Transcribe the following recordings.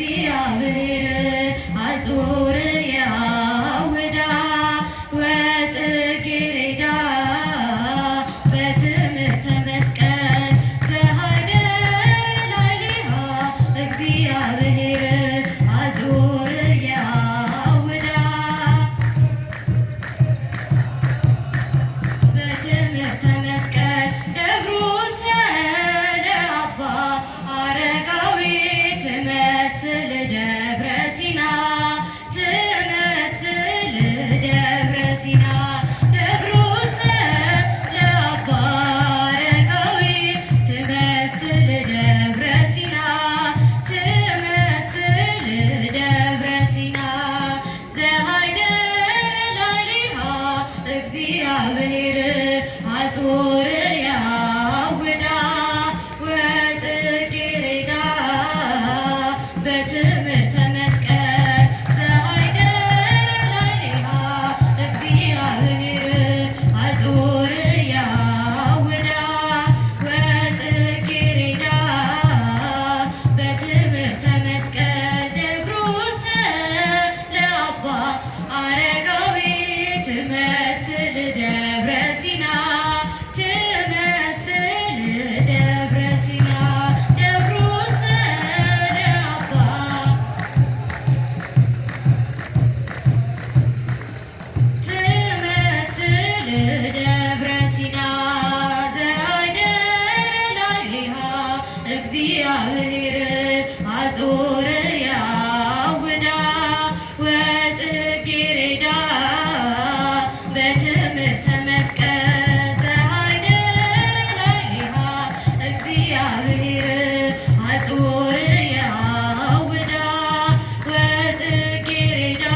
እግዚአብሔር አዙርያ ውዳ ወጽጌረዳ በትምህርተ መስቀል ዘሃይደር ላዕሌሃ እግዚአብሔር አዙርያ ውዳ በትምህርተ መስቀል ደብሩ ሰለአባ አረጋዊ ትመስል ደብረ ሲና ትመስል ደብረ ሲና ደብሩ ሰለአባ አረጋዊ ትመስል ደብረ ሲና ትመስል ደብረ ሲና ዘሃይደር ላዕሌሃ እግዚአብሔር አዙርያ ውዳ ወጽጌረዳ በትምህርተ መስቀል ዘሃይደር ላዕሌሃ እግዚአብሔር አዙርያ ውዳ ወጽጌረዳ በትምህርተ መስቀል ደብሩ ሰለአባ አረጋዊ ትመስል ደብረ ሲና ትመስል ደብረ ሲና ደብሩ ሰለአባ ትመስል ደብረ ሲና ዘሃይደር ላዕሌሃ እግዚአብሔር አዙርያ ውዳ ወጽጌረዳ በትምህርተ መስቀል ዘሃይደር ላዕሌሃ እግዚአብሔር አዙርያ ውዳ ወጽጌረዳ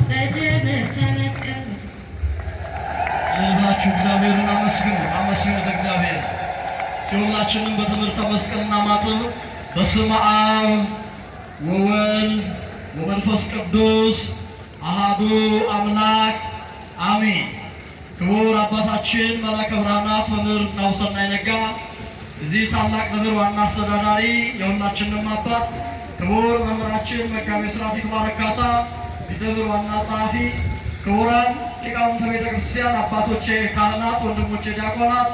በትምህርተ መስቀል ሁላችሁ እግዚአብሔርን አመስግኑት። እግዚአብሔር ሁላችንም በትምህርተ መስቀልና ማተብ በስመ አብ ወወልድ ወመንፈስ ቅዱስ አሃዱ አምላክ አሜን። ክቡር አባታችን መላከ ብርሃናት መምህር ናሁሰናይ ነጋ እዚህ ታላቅ ደብር ዋና አስተዳዳሪ የሁላችንም አባት ክቡር መምህራችን መጋቤ ሥርዓት ይትባረክ ካሳ እዚህ ደብር ዋና ጸሐፊ ክቡራን ሊቃውንተ ቤተ ክርስቲያን አባቶቼ ካህናት፣ ወንድሞቼ ዲያቆናት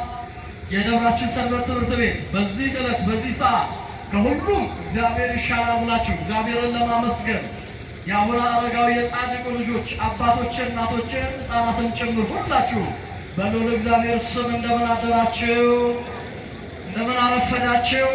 የደብራችን ሰንበት ትምህርት ቤት በዚህ ዕለት በዚህ ሰዓት ከሁሉም እግዚአብሔር ይሻላል ብላችሁ እግዚአብሔርን ለማመስገን የአቡነ አረጋዊ የጻድቁ ልጆች አባቶቼ፣ እናቶቼ፣ ሕፃናትን ጭምር ሁላችሁ በልዑል እግዚአብሔር ስም እንደምን አደራችሁ? እንደምን አረፈዳችሁ?